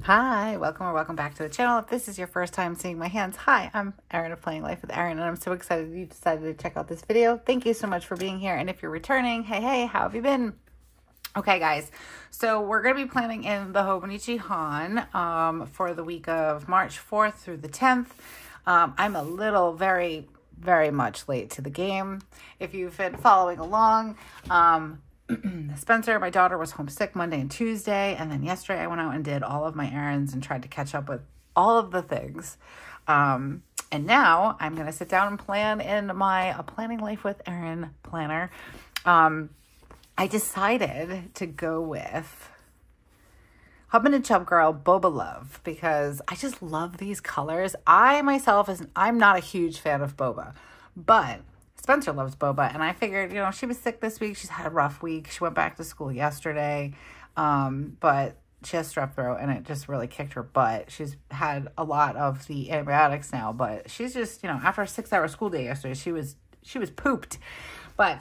Hi, welcome or welcome back to the channel. If this is your first time seeing my hands, hi, I'm Erin of Planning Life with Erin, and I'm so excited you decided to check out this video. Thank you so much for being here, and if you're returning, hey, how have you been? Okay, guys, so we're going to be planning in the Hobonichi Han for the week of March 4th through the 10th. I'm a little very much late to the game. If you've been following along, Spencer, my daughter, was homesick Monday and Tuesday, and then yesterday I went out and did all of my errands and tried to catch up with all of the things. And now I'm going to sit down and plan in my Planning Life with Erin planner. I decided to go with Hubman and Chubgirl Boba Love because I just love these colors. I myself, I'm not a huge fan of boba, but Spencer loves boba, and I figured, you know, she was sick this week. She's had a rough week. She went back to school yesterday, but she has strep throat, and it just really kicked her butt. She's had a lot of the antibiotics now, but she's just, you know, after a 6-hour school day yesterday, she was pooped. But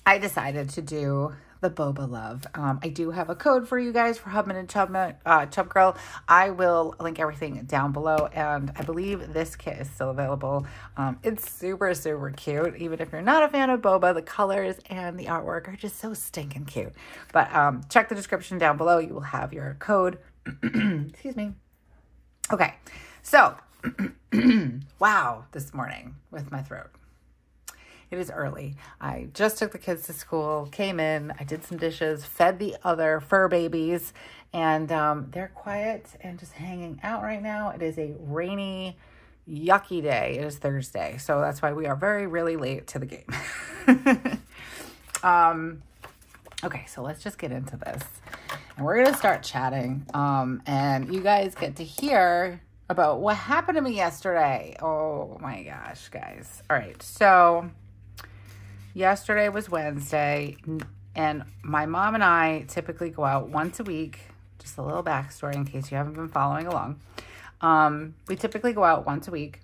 I decided to do the Boba Love. I do have a code for you guys for Hubman and Chubgirl. I will link everything down below, and I believe this kit is still available. It's super cute. Even if you're not a fan of boba, the colors and the artwork are just so stinking cute. But check the description down below. You will have your code. Excuse me. Okay, so wow, this morning with my throat. It is early. I just took the kids to school, came in, I did some dishes, fed the other fur babies, and they're quiet and just hanging out right now. It is a rainy, yucky day. It is Thursday, so that's why we are really late to the game. Okay, so let's just get into this. And we're going to start chatting, and you guys get to hear about what happened to me yesterday. Oh my gosh, guys. All right, so yesterday was Wednesday, and my mom and I typically go out once a week. Just a little backstory in case you haven't been following along. We typically go out once a week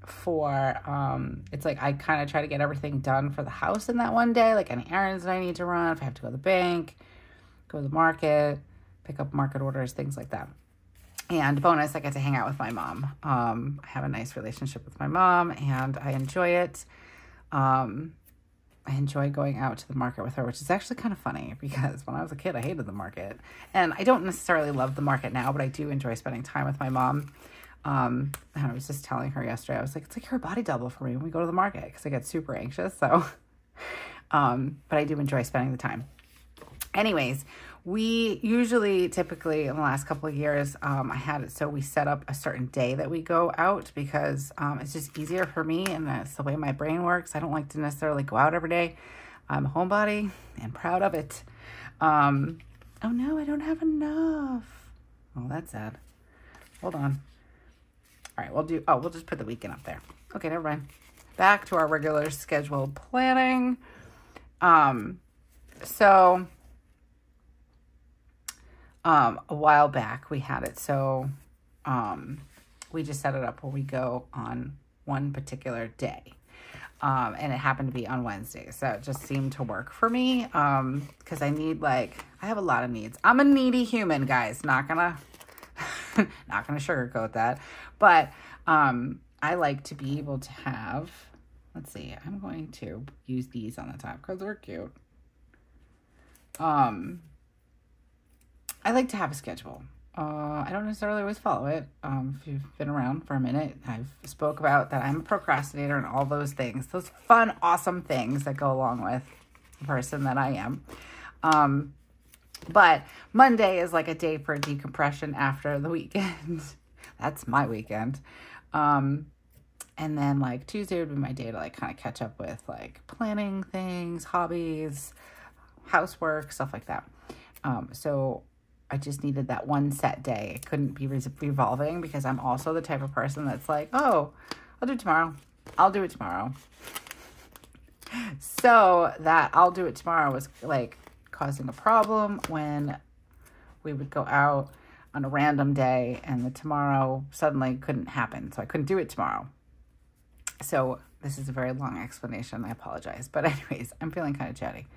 for, it's like I kind of try to get everything done for the house in that one day, like any errands that I need to run, if I have to go to the bank, go to the market, pick up market orders, things like that. And bonus, I get to hang out with my mom. I have a nice relationship with my mom, and I enjoy it. I enjoy going out to the market with her, which is actually kind of funny because when I was a kid, I hated the market. And I don't necessarily love the market now, but I do enjoy spending time with my mom. And I was just telling her yesterday, I was like, it's like her body double for me when we go to the market because I get super anxious. So, but I do enjoy spending the time. Anyways, we typically in the last couple of years, I had it so we set up a certain day that we go out because it's just easier for me, and that's the way my brain works. I don't like to necessarily go out every day. I'm a homebody and proud of it. Oh no, I don't have enough. Oh, that's sad. Hold on. All right, we'll just put the weekend up there. Okay, never mind. Back to our regular scheduled planning. A while back we had it so we just set it up where we go on one particular day, and it happened to be on Wednesday, so it just seemed to work for me because I have a lot of needs. I'm a needy human, guys, not gonna sugarcoat that, but I like to be able to have, let's see, I'm going to use these on the top because they're cute. I like to have a schedule. I don't necessarily always follow it. If you've been around for a minute, I've spoke about that I'm a procrastinator and all those things. Those fun, awesome things that go along with the person that I am. But Monday is like a day for decompression after the weekend. That's my weekend. And then like Tuesday would be my day to like kind of catch up with like planning things, hobbies, housework, stuff like that. So I just needed that one set day. It couldn't be revolving because I'm also the type of person that's like, oh, I'll do it tomorrow. I'll do it tomorrow. So that I'll do it tomorrow was like causing a problem when we would go out on a random day and the tomorrow suddenly couldn't happen. So I couldn't do it tomorrow. So this is a very long explanation. I apologize. But anyways, I'm feeling kind of chatty.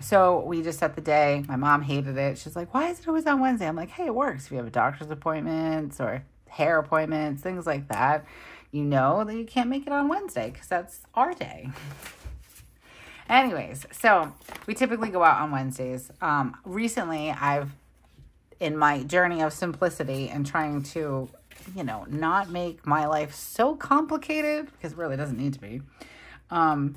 So we just set the day. My mom hated it. She's like, why is it always on Wednesday? I'm like, hey, it works. If you have a doctor's appointments or hair appointments, things like that, you know that you can't make it on Wednesday because that's our day. Anyways, so we typically go out on Wednesdays. Recently, in my journey of simplicity and trying to, not make my life so complicated, because it really doesn't need to be, I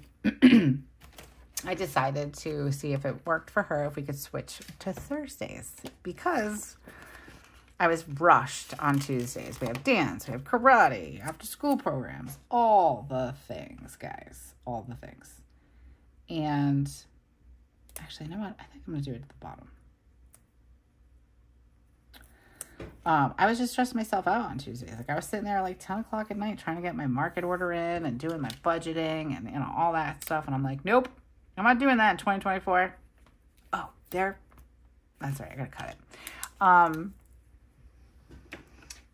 decided to see if it worked for her, if we could switch to Thursdays, because I was rushed on Tuesdays. We have dance, we have karate, after school programs, all the things, guys, all the things. And actually, you know what? I think I'm going to do it at the bottom. I was just stressing myself out on Tuesdays. Like, I was sitting there like 10 o'clock at night trying to get my market order in and doing my budgeting and, all that stuff. And I'm like, nope, I'm not doing that in 2024. Oh, there. That's right. I got to cut it.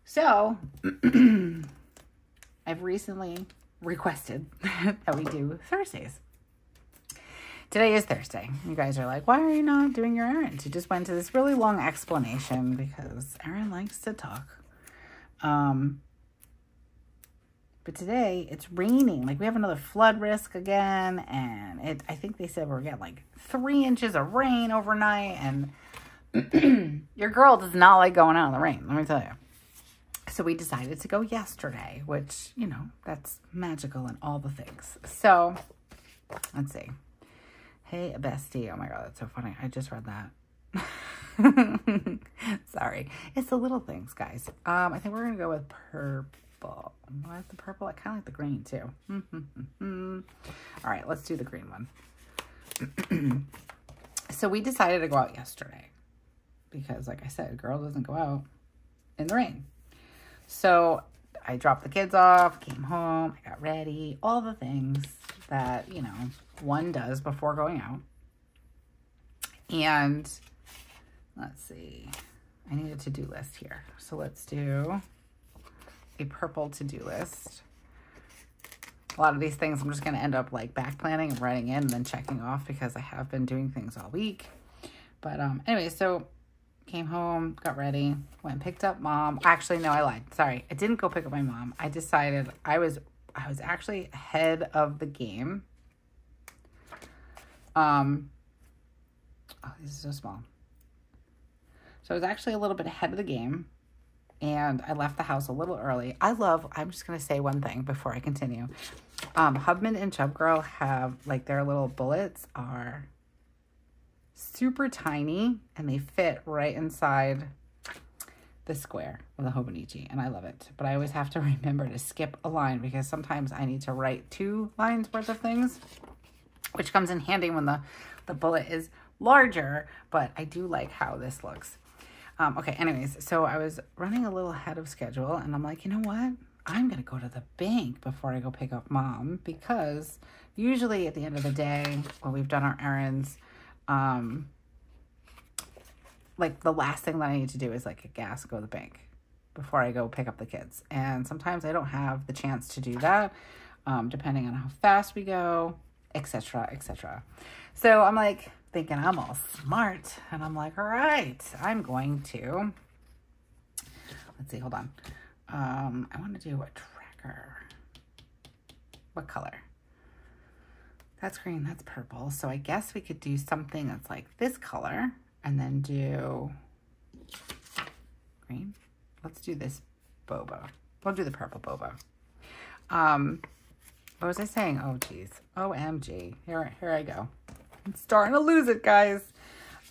So I've recently requested that we do Thursdays. Today is Thursday. You guys are like, why are you not doing your errands? You just went to this really long explanation because Erin likes to talk. But today it's raining. Like, we have another flood risk again. And I think they said we're getting like 3 inches of rain overnight. And your girl does not like going out in the rain, let me tell you. So we decided to go yesterday, which, that's magical and all the things. So let's see. Hey, bestie. Oh my God, that's so funny. I just read that. Sorry. It's the little things, guys. I think we're going to go with purple. I like the purple. I kind of like the green too. All right, let's do the green one. So we decided to go out yesterday because, like I said, girl doesn't go out in the rain. So I dropped the kids off, came home, I got ready, all the things that, one does before going out. And let's see, I need a to-do list here. So let's do a purple to-do list. A lot of these things I'm just going to end up like back planning and writing in and then checking off because I have been doing things all week. But anyway, so came home, got ready, went and picked up mom. Actually, no, I lied. Sorry. I didn't go pick up my mom. I decided I was actually ahead of the game. Oh, this is so small. So I was actually a little bit ahead of the game and I left the house a little early. I'm just going to say one thing before I continue. Hubman and Chubgirl have like their little bullets are super tiny and they fit right inside the square of the Hobonichi, and I love it. But I always have to remember to skip a line because sometimes I need to write 2 lines worth of things, which comes in handy when the bullet is larger, but I do like how this looks. Okay, anyways, so I was running a little ahead of schedule and I'm like, you know what? I'm going to go to the bank before I go pick up mom because usually at the end of the day when we've done our errands, like the last thing that I need to do is like get gas and go to the bank before I go pick up the kids. And sometimes I don't have the chance to do that, depending on how fast we go, etc., etc. So I'm like thinking I'm all smart and I'm like, all right, I'm going to, let's see, hold on. I want to do a tracker. What color? That's green, that's purple. So I guess we could do something that's like this color and then do green. Let's do this boba. We'll do the purple boba. What was I saying? Oh, geez. OMG. Here I go. I'm starting to lose it, guys.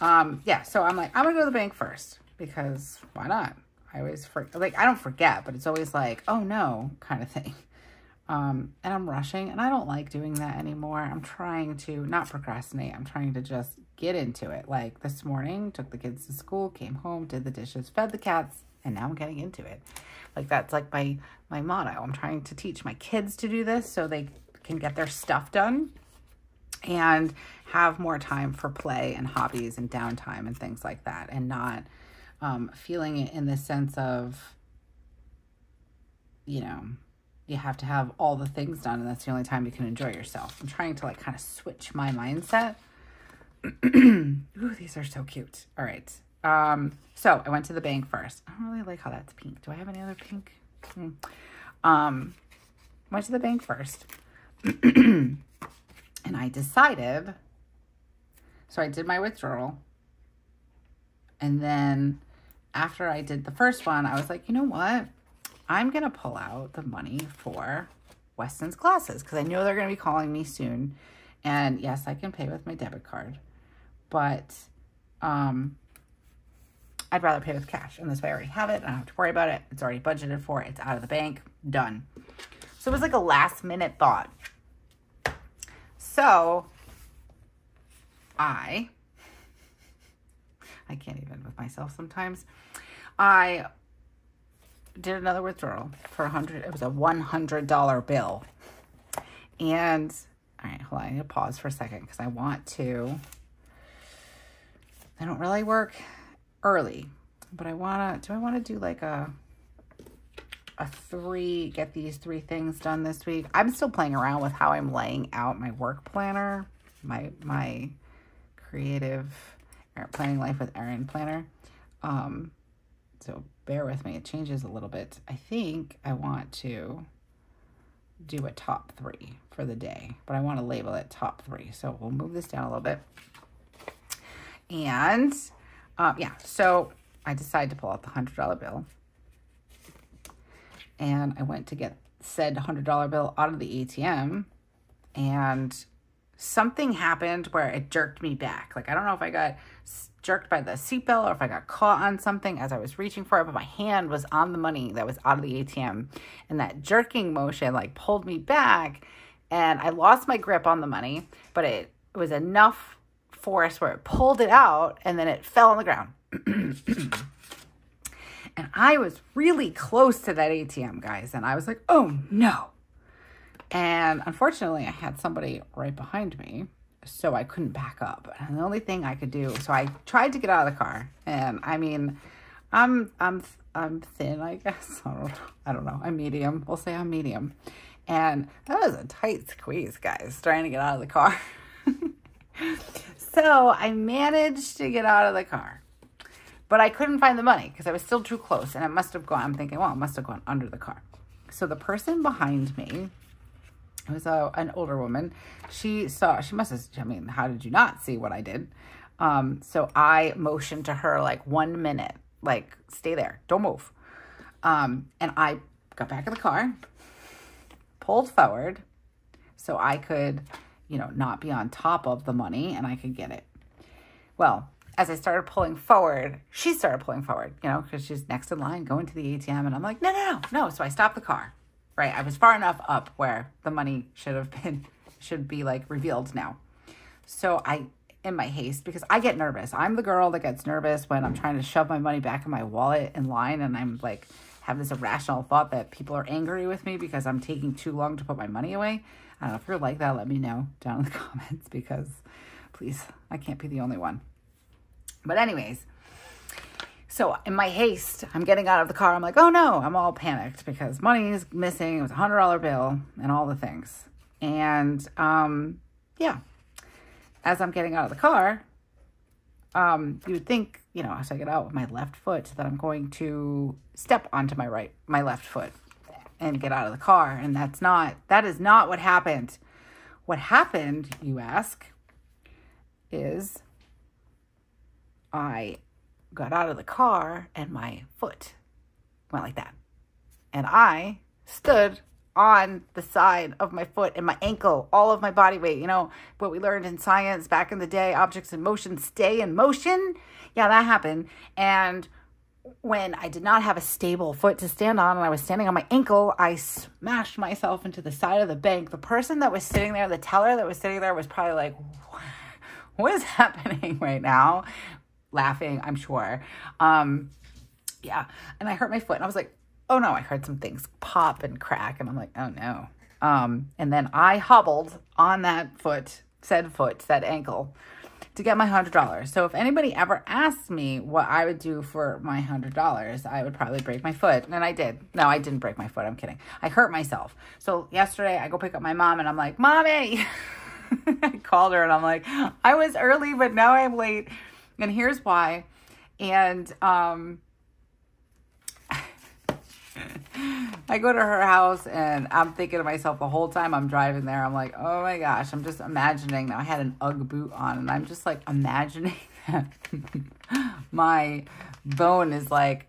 Yeah, so I'm like, I'm going to go to the bank first because why not? I always forget. Like, I don't forget, but it's always like, oh, no, kind of thing. And I'm rushing, and I don't like doing that anymore. I'm trying to not procrastinate. I'm trying to just get into it. Like this morning, took the kids to school, came home, did the dishes, fed the cats, and now I'm getting into it. Like that's like my motto. I'm trying to teach my kids to do this so they can get their stuff done and have more time for play and hobbies and downtime and things like that, and not feeling it in the sense of, you have to have all the things done and that's the only time you can enjoy yourself. I'm trying to like kind of switch my mindset Ooh, these are so cute. All right. So I went to the bank first. I don't really like how that's pink. Do I have any other pink? Went to the bank first. And I decided, so I did my withdrawal. And then after I did the first one, I was like, you know what? I'm going to pull out the money for Weston's classes because I know they're going to be calling me soon. And yes, I can pay with my debit card, but I'd rather pay with cash. And this way I already have it. I don't have to worry about it. It's already budgeted for. It's out of the bank. Done. So it was like a last minute thought. So I can't even with myself sometimes. I did another withdrawal for $100. It was a $100 bill. And all right, hold on. I need to pause for a second because I don't really work early, but I want to do like get these 3 things done this week. I'm still playing around with how I'm laying out my work planner, my creative Planning Life with Erin planner. So bear with me. It changes a little bit. I think I want to do a top 3 for the day, but I want to label it top 3. So we'll move this down a little bit. And yeah, so I decided to pull out the $100 bill. And I went to get said $100 bill out of the ATM, and something happened where it jerked me back. Like, I don't know if I got jerked by the seatbelt or if I got caught on something as I was reaching for it, but my hand was on the money that was out of the ATM. And that jerking motion like pulled me back, and I lost my grip on the money, but it was enough force where it pulled it out and then it fell on the ground. And I was really close to that ATM, guys. And I was like, oh no. And unfortunately I had somebody right behind me, so I couldn't back up. And the only thing I could do, so I tried to get out of the car. And I mean, I'm thin, I guess. I don't know. I'm medium. We'll say I'm medium. And that was a tight squeeze, guys, trying to get out of the car. So I managed to get out of the car, but I couldn't find the money because I was still too close, and it must have gone, I'm thinking, well, it must have gone under the car. So the person behind me, it was an older woman. She must have, I mean, how did you not see what I did? So I motioned to her like 1 minute, like, stay there, don't move. And I got back in the car, pulled forward so I could, not be on top of the money and I could get it. Well, as I started pulling forward, she started pulling forward, because she's next in line going to the ATM. And I'm like, no. So I stopped the car, right? I was far enough up where the money should be like revealed now. So in my haste, because I get nervous. I'm the girl that gets nervous when I'm trying to shove my money back in my wallet in line. And I'm like, have this irrational thought that people are angry with me because I'm taking too long to put my money away. I don't know if you're like that. Let me know down in the comments, because please, I can't be the only one. But anyways, so in my haste, I'm getting out of the car. I'm like, oh no, I'm all panicked because money is missing. It was a $100 bill and all the things. And yeah, as I'm getting out of the car, you would think, as I get out with my left foot, that I'm going to step onto my left foot and get out of the car. And that is not what happened. What happened, you ask, is I got out of the car and my foot went like that. And I stood on the side of my foot and my ankle, all of my body weight. What we learned in science back in the day, objects in motion stay in motion. Yeah, that happened. And when I did not have a stable foot to stand on and I was standing on my ankle, I smashed myself into the side of the bank. The person that was sitting there, the teller that was sitting there, was probably like, what is happening right now? Laughing, I'm sure. Yeah. And I hurt my foot and I was like, oh no, I heard some things pop and crack. And I'm like, oh no. And then I hobbled on that foot, said ankle, to get my $100. So if anybody ever asked me what I would do for my $100, I would probably break my foot. And I did. No, I didn't break my foot. I'm kidding. I hurt myself. So yesterday I go pick up my mom and I'm like, Mommy, I called her and I'm like, I was early, but now I'm late. And here's why. And I go to her house and I'm thinking to myself the whole time I'm driving there, I'm like, oh my gosh, I'm just imagining. Now I had an Ugg boot on and I'm just like imagining that my bone is like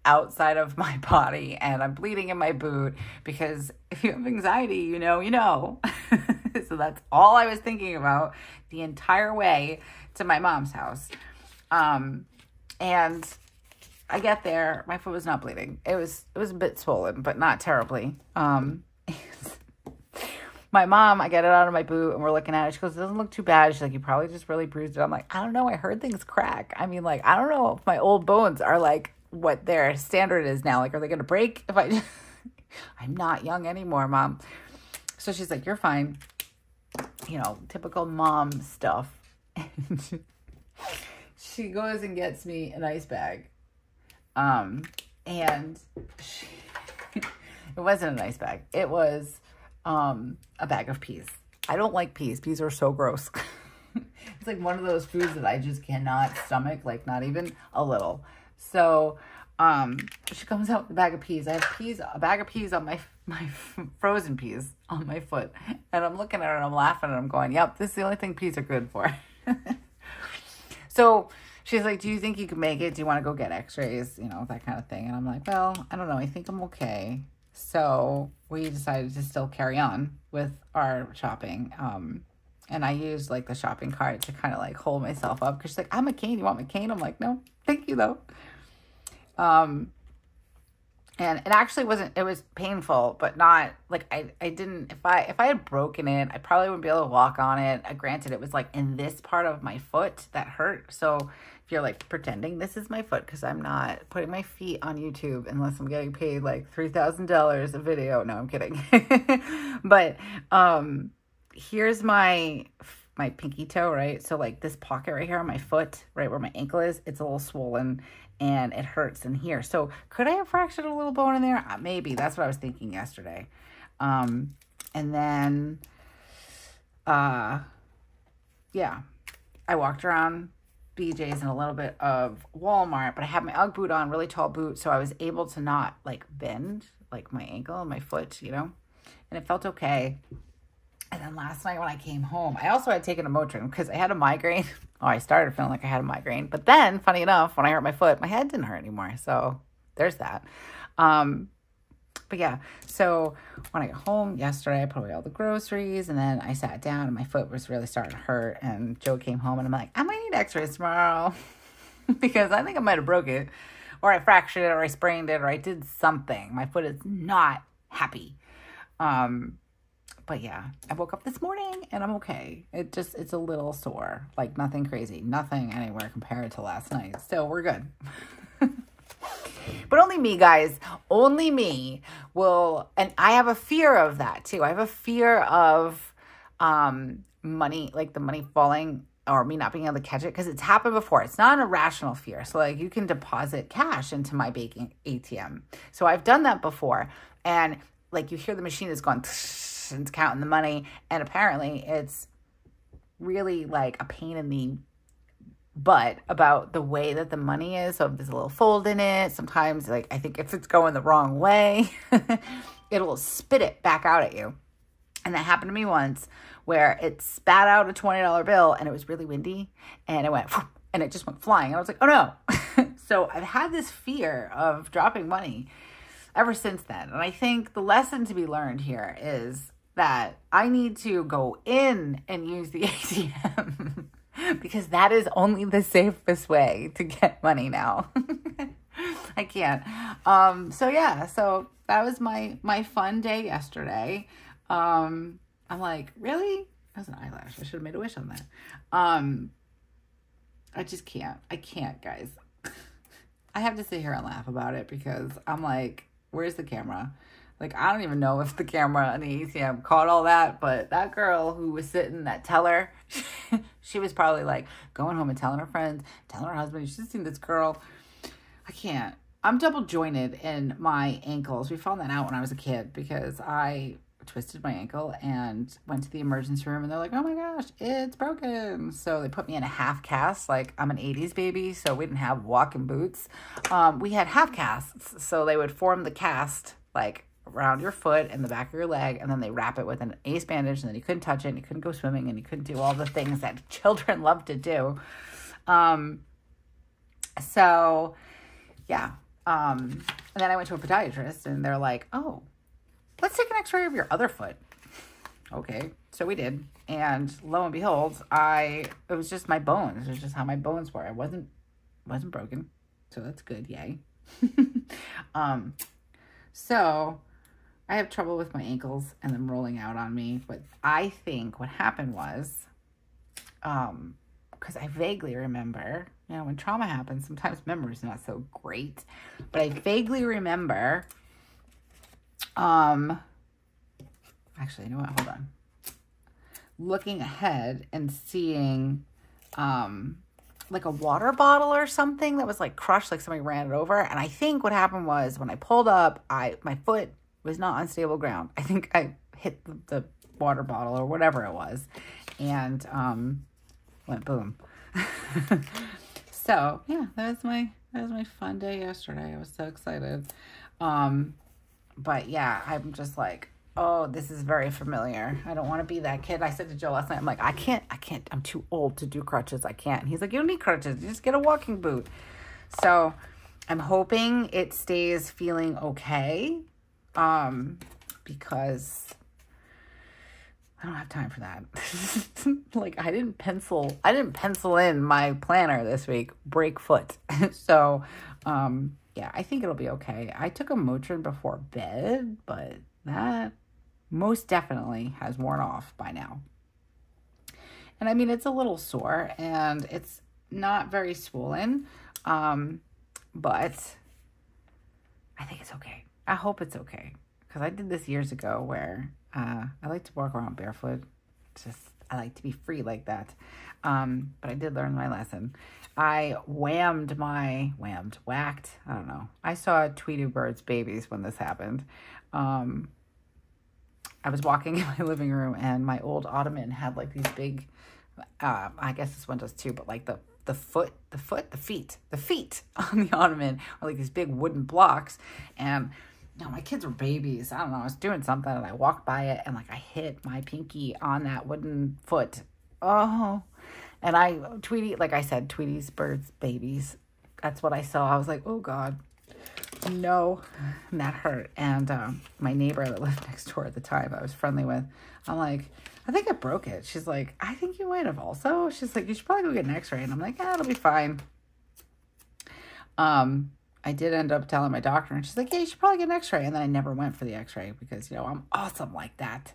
outside of my body and I'm bleeding in my boot, because if you have anxiety, you know. So that's all I was thinking about the entire way to my mom's house. And I get there, my foot was not bleeding. It was a bit swollen, but not terribly. My mom, I get it out of my boot and we're looking at it. She goes, it doesn't look too bad. She's like, you probably just really bruised it. I'm like, I don't know. I heard things crack. I mean, like, I don't know if my old bones are like what their standard is now. Like, are they going to break if I just... I'm not young anymore, Mom. So she's like, you're fine. Typical mom stuff. She goes and gets me an ice bag. And it wasn't an ice bag. It was a bag of peas. I don't like peas. Peas are so gross. It's like one of those foods that I just cannot stomach, like not even a little. So she comes out with a bag of peas. I have a bag of peas on my frozen peas on my foot. And I'm looking at her and I'm laughing and I'm going, yep, this is the only thing peas are good for. So she's like, do you think you can make it? Do you want to go get x-rays? That kind of thing. And I'm like, well, I don't know. I think I'm okay. So we decided to still carry on with our shopping. And I used like the shopping cart to kind of like hold myself up. Cause she's like, I'm a cane. You want my cane? I'm like, no, thank you though. And it actually wasn't, it was painful, but not like I didn't, if I had broken it, I probably wouldn't be able to walk on it. Granted, it was like in this part of my foot that hurt. So if you're like pretending this is my foot, because I'm not putting my feet on YouTube unless I'm getting paid like $3,000 a video. No, I'm kidding. But, here's my pinky toe, right? So like this pocket right here on my foot, right where my ankle is, it's a little swollen and it hurts in here. So could I have fractured a little bone in there? Maybe. That's what I was thinking yesterday. And then, yeah, I walked around BJ's and a little bit of Walmart, but I had my Ugg boot on, really tall boot. So I was able to not like bend like my ankle and my foot, and it felt okay. And then last night when I came home, I also had taken a Motrin because I had a migraine. Oh, I started feeling like I had a migraine. But then, funny enough, when I hurt my foot, my head didn't hurt anymore. So there's that. But yeah, so when I got home yesterday, I put away all the groceries. And then I sat down and my foot was really starting to hurt. And Joe came home and I'm like, I might need x-rays tomorrow. Because I think I might have broke it. Or I fractured it, or I sprained it, or I did something. My foot is not happy. But yeah, I woke up this morning and I'm okay. It's a little sore, like nothing crazy, nothing anywhere compared to last night. So we're good. But only me, guys, only me will, and I have a fear of that too. I have a fear of money, like the money falling or me not being able to catch it, because it's happened before. It's not an irrational fear. So like you can deposit cash into my banking ATM. So I've done that before, and like you hear the machine is going and it's counting the money, and apparently it's really like a pain in the butt about the way that the money is. So if there's a little fold in it, sometimes like I think if it's going the wrong way, it'll spit it back out at you. And that happened to me once where it spat out a $20 bill and it was really windy and it went and it just went flying. And I was like, oh no. So I've had this fear of dropping money ever since then. And I think the lesson to be learned here is that I need to go in and use the ATM because that is only the safest way to get money now. I can't. So yeah, so that was my fun day yesterday. I'm like, really? That was an eyelash. I should have made a wish on that. I just can't. I can't, guys. I have to sit here and laugh about it because I'm like, where's the camera? Like, I don't even know if the camera on the ATM caught all that, but that girl who was sitting, that teller, she was probably like going home and telling her friends, telling her husband, she's seen this girl. I can't. I'm double jointed in my ankles. We found that out when I was a kid because I twisted my ankle and went to the emergency room, and they're like, oh my gosh, it's broken. So they put me in a half cast. Like, I'm an 80s baby, so we didn't have walking boots. We had half casts. So they would form the cast like around your foot and the back of your leg, and then they wrap it with an ace bandage, and then you couldn't touch it, and you couldn't go swimming, and you couldn't do all the things that children love to do. So yeah. And then I went to a podiatrist, and they're like, oh, let's take an x-ray of your other foot. Okay. So we did. And lo and behold, it was just my bones. It was just how my bones were. I wasn't broken. So that's good. Yay. So I have trouble with my ankles and them rolling out on me. But I think what happened was, because I vaguely remember, you know, when trauma happens, sometimes memory's not so great. But I vaguely remember, actually, you know what? Hold on. Looking ahead and seeing, like a water bottle or something that was like crushed, like somebody ran it over. And I think what happened was when I pulled up, my foot was not on stable ground. I think I hit the water bottle or whatever it was, and went boom. So yeah, that was my fun day yesterday. I was so excited. But yeah, I'm just like, oh, this is very familiar. I don't want to be that kid. I said to Joe last night, I'm like, I can't, I'm too old to do crutches. I can't. And he's like, you don't need crutches. You just get a walking boot. So I'm hoping it stays feeling okay. Because I don't have time for that. Like, I didn't pencil in my planner this week, break foot. So, yeah, I think it'll be okay. I took a Motrin before bed, but that most definitely has worn off by now. And I mean, it's a little sore and it's not very swollen. But I think it's okay. I hope it's okay. Because I did this years ago where I like to walk around barefoot. I like to be free like that. But I did learn my lesson. I whacked. I don't know. I saw Tweety Bird's babies when this happened. I was walking in my living room and my old ottoman had like these big, I guess this one does too, but like the feet on the ottoman are like these big wooden blocks. And no, my kids were babies. I don't know. I was doing something and I walked by it and like I hit my pinky on that wooden foot. Oh, and Tweety, like I said, Tweety's Bird's babies. That's what I saw. I was like, oh God, no. And that hurt. And my neighbor that lived next door at the time I was friendly with, I'm like, I think I broke it. She's like, I think you might have also. She's like, you should probably go get an x-ray. And I'm like, yeah, it'll be fine. I did end up telling my doctor, and she's like, yeah, you should probably get an x-ray. And then I never went for the x-ray because, you know, I'm awesome like that.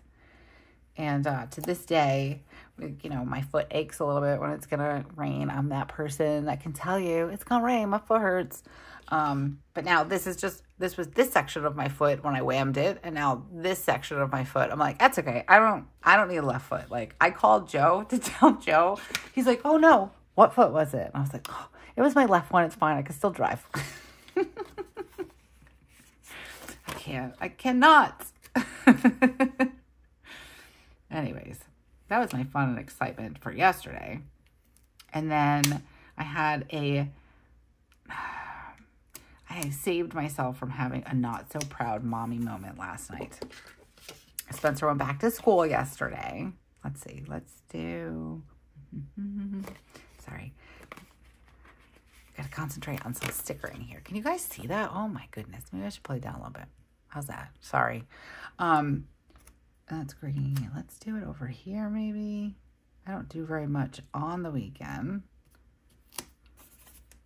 And to this day, you know, my foot aches a little bit when it's going to rain. I'm that person that can tell you it's going to rain. My foot hurts. But now this was this section of my foot when I whammed it. And now this section of my foot, I'm like, that's okay. I don't need a left foot. Like, I called Joe to tell Joe. He's like, oh no, what foot was it? And I was like, oh, it was my left one. It's fine. I can still drive. I cannot. Anyways, that was my fun and excitement for yesterday. And then I saved myself from having a not so proud mommy moment last night. Spencer went back to school yesterday. Let's see. Let's do... Sorry. Gotta concentrate on some stickering here. Can you guys see that? Oh my goodness. Maybe I should play it down a little bit. How's that? Sorry. That's green. Let's do it over here maybe. I don't do very much on the weekend.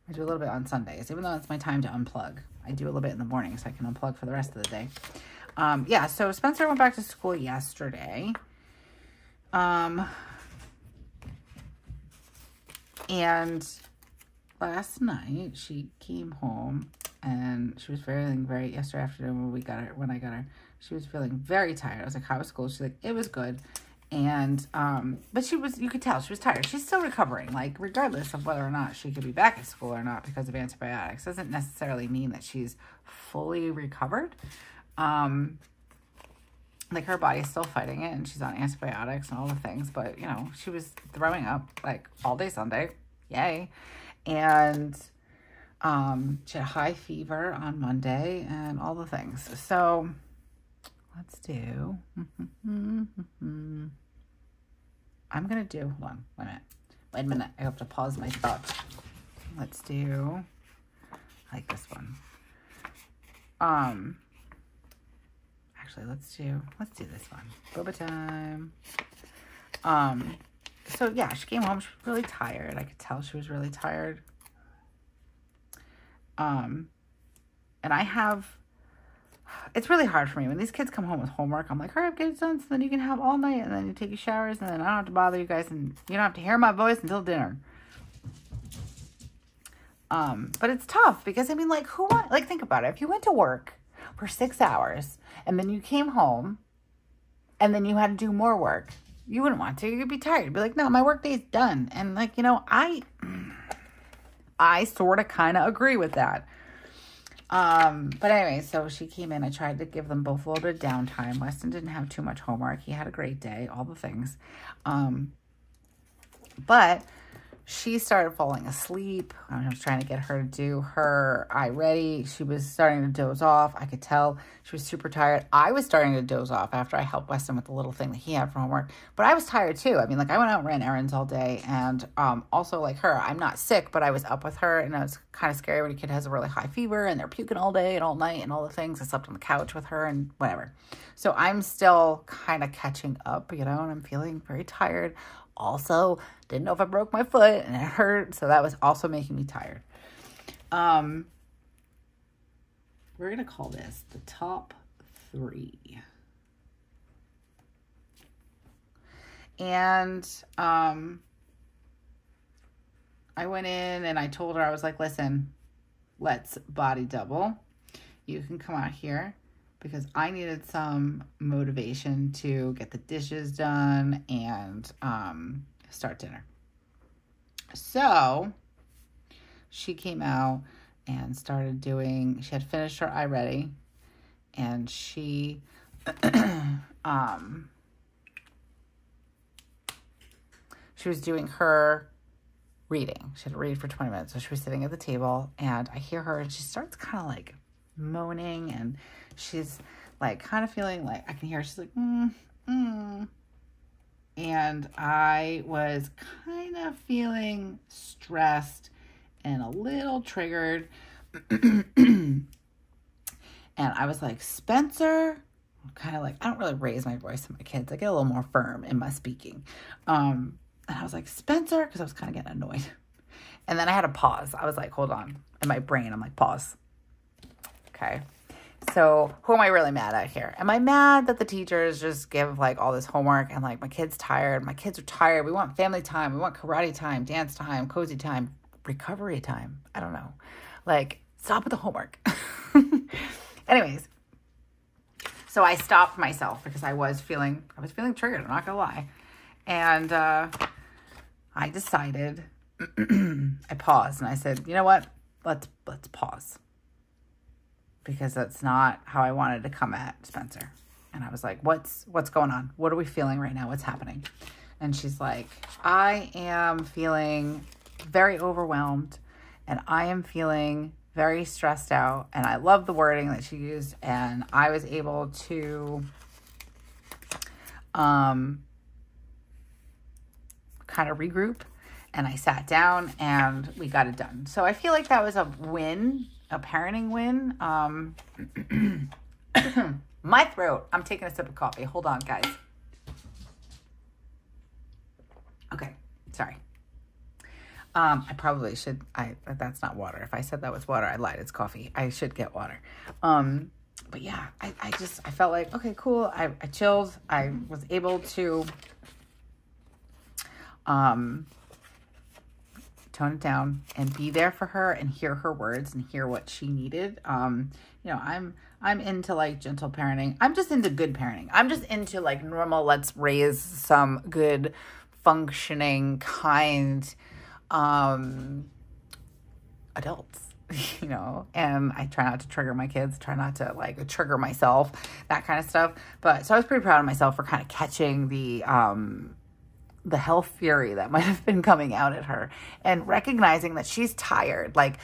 I do a little bit on Sundays, even though it's my time to unplug. I do a little bit in the morning so I can unplug for the rest of the day. Yeah, so Spencer went back to school yesterday. And last night she came home and she was feeling yesterday afternoon when I got her, she was feeling very tired. I was like, how was school? She's like, it was good. And, but you could tell she was tired. She's still recovering, like, regardless of whether or not she could be back at school or not because of antibiotics. Doesn't necessarily mean that she's fully recovered. like her body's still fighting it and she's on antibiotics and all the things, but you know, she was throwing up like all day Sunday. Yay. And she had a high fever on Monday and all the things. So let's do, I'm going to do, hold on, wait a minute. I have to pause my thoughts. Let's do, I like this one. Actually, let's do this one. Boba time. So yeah, she came home. She was really tired. I could tell she was really tired. And it's really hard for me when these kids come home with homework. I'm like, hurry up, get it done so then you can have all night and then you take your showers and then I don't have to bother you guys and you don't have to hear my voice until dinner. But it's tough because I mean, like, think about it. If you went to work for 6 hours and then you came home and then you had to do more work, you wouldn't want to. You'd be tired. You'd be like, no, my work day's done. And like, you know, I sort of kind of agree with that. But anyway, so she came in. I tried to give them both a little bit of downtime. Weston didn't have too much homework. He had a great day, all the things. But she started falling asleep. I was trying to get her to do her eye ready. She was starting to doze off. I could tell she was super tired. I was starting to doze off after I helped Weston with the little thing that he had for homework. But I was tired too. I mean, like I went out and ran errands all day. And also like her, I'm not sick, but I was up with her. And it was kind of scary when a kid has a really high fever and they're puking all day and all night and all the things. I slept on the couch with her and whatever. So I'm still kind of catching up, you know, and I'm feeling very tired. Also, didn't know if I broke my foot and it hurt. So that was also making me tired. We're going to call this the top 3. And I went in and I told her, I was like, listen, let's body double. You can come out here because I needed some motivation to get the dishes done and start dinner. So she came out and started doing, she had finished her eye ready and she she was doing her reading. She had to read for 20 minutes. So she was sitting at the table and I hear her and she starts kind of like moaning and she's like kind of feeling like I can hear her. She's like, And I was kind of feeling stressed and a little triggered. And I was like, Spencer, kind of like, I don't really raise my voice to my kids. I get a little more firm in my speaking. And I was like, Spencer, because I was kind of getting annoyed. And then I had to pause. I was like, hold on. In my brain, I'm like, pause. Okay. So who am I really mad at here? Am I mad that the teachers just give like all this homework and like my kid's tired? My kids are tired. We want family time. We want karate time, dance time, cozy time, recovery time. I don't know. Like, stop with the homework. Anyways, so I stopped myself because I was feeling triggered. I'm not gonna lie. And I decided, I paused and I said, you know what? Let's pause. Because that's not how I wanted to come at Spencer. And I was like, what's going on? What are we feeling right now? What's happening? And she's like, I am feeling very overwhelmed and I am feeling very stressed out. And I love the wording that she used. And I was able to kind of regroup and I sat down and we got it done. So I feel like that was a win, a parenting win. My throat. I'm taking a sip of coffee. Hold on, guys. Okay. Sorry. I probably should, that's not water. If I said that was water, I lied. It's coffee. I should get water. But yeah, I felt like, okay, cool. I chilled. I was able to, tone it down and be there for her and hear her words and hear what she needed. You know, I'm into like gentle parenting. I'm just into good parenting. I'm just into like normal, let's raise some good functioning, kind, adults. you know, and I try not to trigger my kids, try not to like trigger myself, that kind of stuff. But so I was pretty proud of myself for kind of catching the health fury that might have been coming out at her and recognizing that she's tired. Like,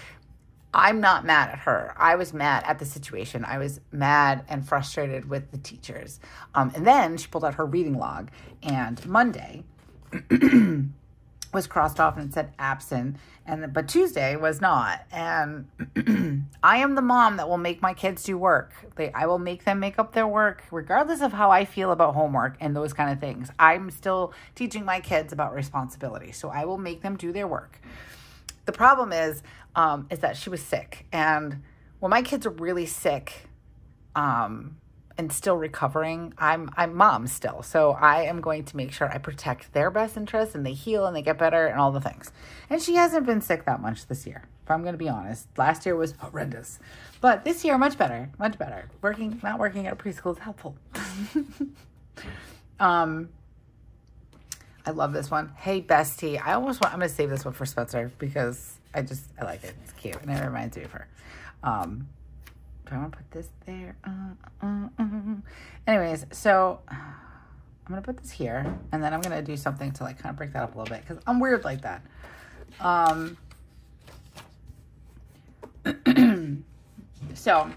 I'm not mad at her. I was mad at the situation. I was mad and frustrated with the teachers. And then she pulled out her reading log, and Monday was crossed off and it said absent, but Tuesday was not. And I am the mom that will make my kids do work. I will make them make up their work, regardless of how I feel about homework and those kind of things. I'm still teaching my kids about responsibility, so I will make them do their work. The problem is that she was sick, and when my kids are really sick, and still recovering, I'm mom still. So I am going to make sure I protect their best interests and they heal and they get better and all the things. And she hasn't been sick that much this year, if I'm going to be honest. Last year was horrendous, but this year, much better, much better. Not working at a preschool is helpful. I love this one. Hey, bestie. I'm going to save this one for Spencer because I like it. It's cute. And it reminds me of her. Do I want to put this there? Anyways, so I'm going to put this here, and then I'm going to do something to like kind of break that up a little bit because I'm weird like that. So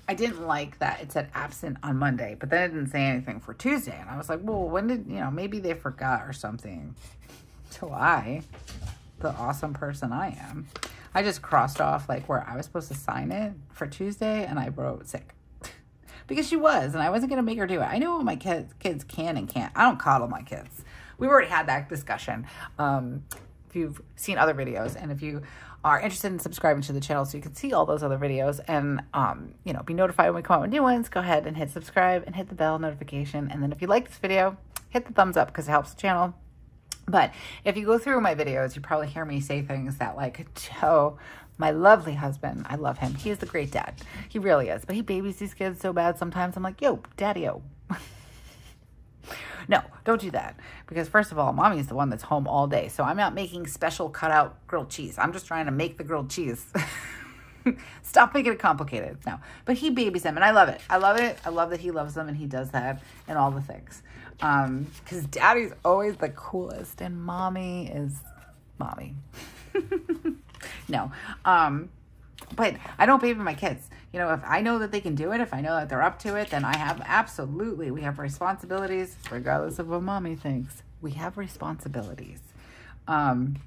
I didn't like that it said absent on Monday, but then it didn't say anything for Tuesday. And I was like, well, when did, maybe they forgot or something. So I, the awesome person I am, I just crossed off like where I was supposed to sign it for Tuesday, and I wrote sick because she was, and I wasn't going to make her do it. I know what my kids can and can't. I don't coddle my kids. We've already had that discussion. If you've seen other videos, and if you are interested in subscribing to the channel so you can see all those other videos and, be notified when we come out with new ones, go ahead and hit subscribe and hit the bell notification. And then if you like this video, hit the thumbs up because it helps the channel. But if you go through my videos, you probably hear me say things that like, Joe, my lovely husband, I love him. He is the great dad. He really is. But he babies these kids so bad sometimes. I'm like, yo, daddy-o. No, don't do that. Because first of all, mommy is the one that's home all day. So I'm not making special cutout grilled cheese. I'm just trying to make the grilled cheese. Stop making it complicated. No, but he babies them, and I love it. I love it. I love that he loves them and he does that and all the things. Because daddy's always the coolest and mommy is mommy. No, but I don't baby my kids. If I know that they can do it, if I know that they're up to it, then we have responsibilities, regardless of what mommy thinks. We have responsibilities. And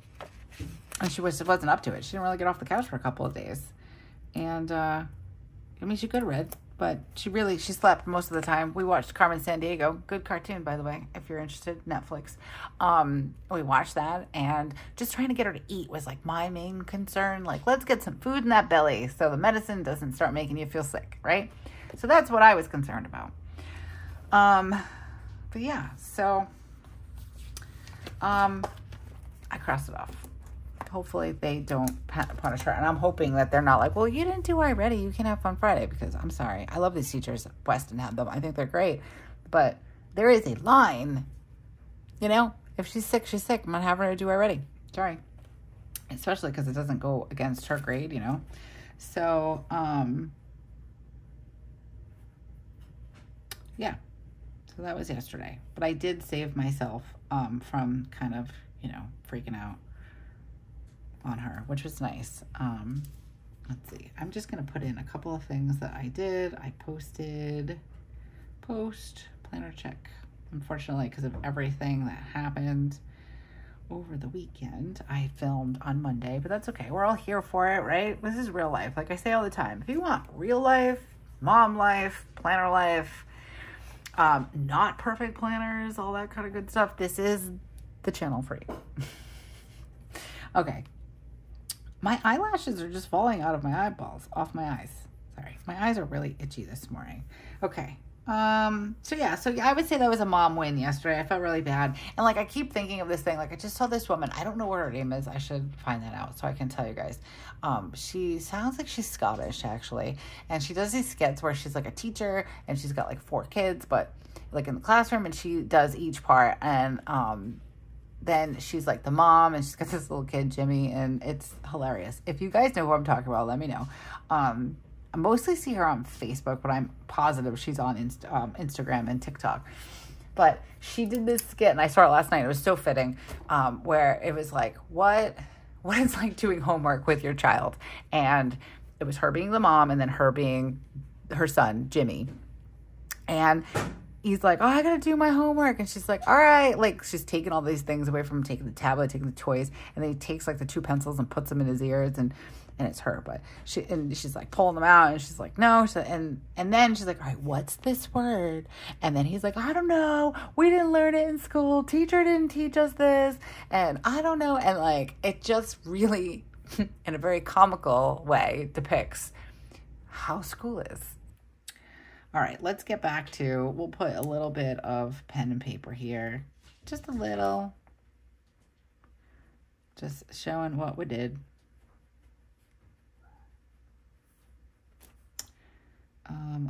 she wasn't up to it. She didn't really get off the couch for a couple of days. And, she could have read, but she slept most of the time. We watched Carmen Sandiego. Good cartoon, by the way, if you're interested, Netflix. We watched that, and just trying to get her to eat was like my main concern. Like, let's get some food in that belly so the medicine doesn't start making you feel sick, right? So that's what I was concerned about. But yeah, so, I crossed it off. Hopefully they don't punish her. And I'm hoping that they're not like, well, you didn't do already. You can have fun Friday, because I'm sorry. I love these teachers. Weston had them. I think they're great. But there is a line, if she's sick, she's sick. I'm not having her do already. Sorry. Especially because it doesn't go against her grade, So, yeah. So that was yesterday. But I did save myself from kind of, freaking out on her, which was nice. Let's see. I'm just going to put in a couple of things that I did. I posted planner check. Unfortunately, because of everything that happened over the weekend, I filmed on Monday, but that's okay. We're all here for it, right? This is real life. Like I say all the time, if you want real life, mom life, planner life, not perfect planners, all that kind of good stuff, this is the channel for you. Okay. My eyelashes are just falling out of my eyeballs, off my eyes. Sorry. My eyes are really itchy this morning. Okay. So I would say that was a mom win yesterday. I felt really bad. And like, I keep thinking of this thing. Like, I just saw this woman. I don't know what her name is. I should find that out so I can tell you guys. She sounds like she's Scottish, actually. And she does these skits where she's like a teacher and she's got like 4 kids, but like in the classroom, and she does each part. And, then she's like the mom, and she's got this little kid, Jimmy, and it's hilarious. If you guys know who I'm talking about, let me know. I mostly see her on Facebook, but I'm positive she's on Instagram and TikTok. But she did this skit, and I saw it last night. It was so fitting, where it was like, what it's like doing homework with your child. And it was her being the mom, and then her being her son, Jimmy. And he's like, oh, I got to do my homework. And she's like, all right. Like, she's taking all these things away from him, taking the tablet, taking the toys. And then he takes like the 2 pencils and puts them in his ears. And it's her. But she's like pulling them out. And she's like, no. And then she's like, all right, what's this word? And then he's like, I don't know. We didn't learn it in school. Teacher didn't teach us this. And I don't know. And like, it just really, in a very comical way, depicts how school is. All right, let's get back to, we'll put a little bit of pen and paper here. Just a little. Just showing what we did.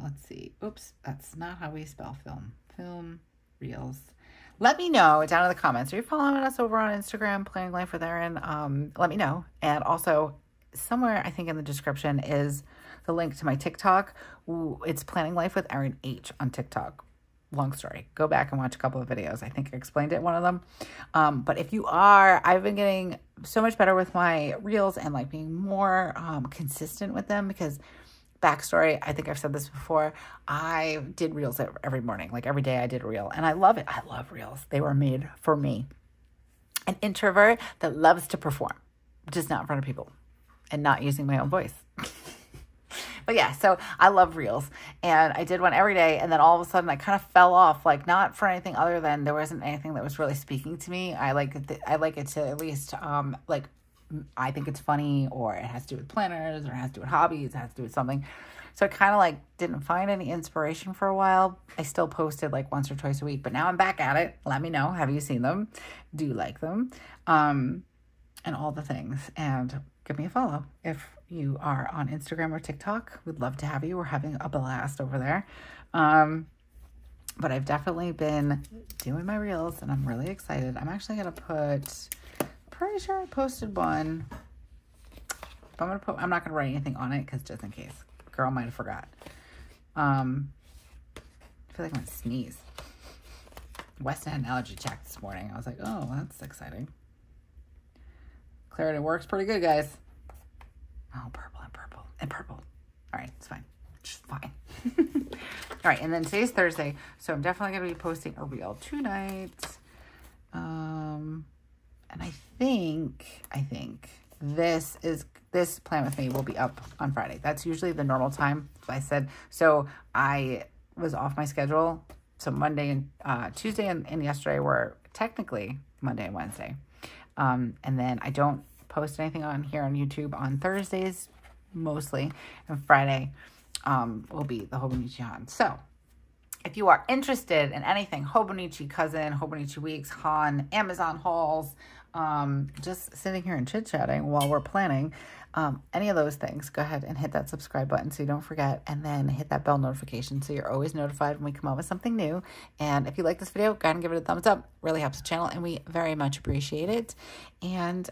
Let's see. Oops, that's not how we spell film. Film, reels. Let me know down in the comments. Are you following us over on Instagram, Planning Life with Erin? Let me know. And also, somewhere, I think in the description is the link to my TikTok. It's Planning Life with Erin H on TikTok. Long story. Go back and watch a couple of videos. I think I explained it in one of them. But if you are, I've been getting so much better with my reels and like being more consistent with them, because backstory, I think I've said this before, I did reels every morning. Like every day I did a reel, and I love it. I love reels. They were made for me. An introvert that loves to perform, just not in front of people and not using my own voice. But yeah, so I love reels, and I did one every day, and then all of a sudden I kind of fell off, like not for anything other than there wasn't anything that was really speaking to me. I like it to at least like, I think it's funny, or it has to do with planners, or it has to do with hobbies, it has to do with something. So I kind of like didn't find any inspiration for a while. I still posted like once or twice a week, but now I'm back at it. Let me know. Have you seen them? Do you like them? And all the things. And give me a follow if you are on Instagram or TikTok. We'd love to have you. We're having a blast over there. But I've definitely been doing my reels, and I'm really excited. I'm actually going to put, pretty sure I posted one. But I'm not going to write anything on it, because just in case. Girl might have forgot. I feel like I'm going to sneeze. Weston had an allergy check this morning. I was like, oh, that's exciting. Clarity works pretty good, guys. Oh, purple and purple and purple. All right, it's fine. Just fine. All right, and then today's Thursday, so I'm definitely going to be posting a reel tonight. And I think this plan with me will be up on Friday. That's usually the normal time. I said, so I was off my schedule. So Monday and Tuesday and yesterday were technically Monday and Wednesday. And then I don't post anything on here on YouTube on Thursdays mostly, and Friday will be the Hobonichi Han. So if you are interested in anything Hobonichi Cousin, Hobonichi Weeks, Han, Amazon hauls, just sitting here and chit-chatting while we're planning, any of those things, go ahead and hit that subscribe button so you don't forget, and then hit that bell notification so you're always notified when we come out with something new. And if you like this video, go ahead and give it a thumbs up. Really helps the channel, and we very much appreciate it. And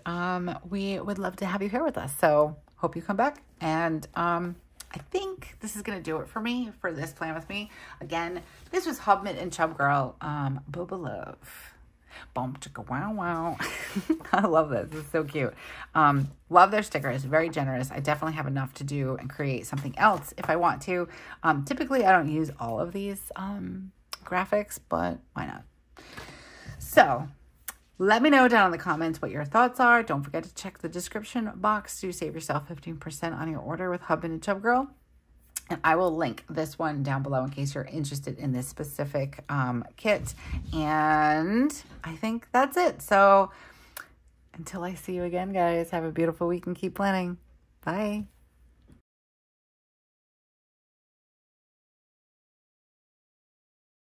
we would love to have you here with us. So hope you come back. And I think this is going to do it for me for this plan with me. Again, this was Hubman and Chubgirl, Boba Love. Boom, chicka, wow, wow. I love this. It's so cute. Love their stickers. Very generous. I definitely have enough to do and create something else if I want to. Typically, I don't use all of these graphics, but why not? So let me know down in the comments what your thoughts are. Don't forget to check the description box to save yourself 15% on your order with Hubman and Chubgirl. And I will link this one down below in case you're interested in this specific kit. And I think that's it. So until I see you again, guys, have a beautiful week and keep planning. Bye.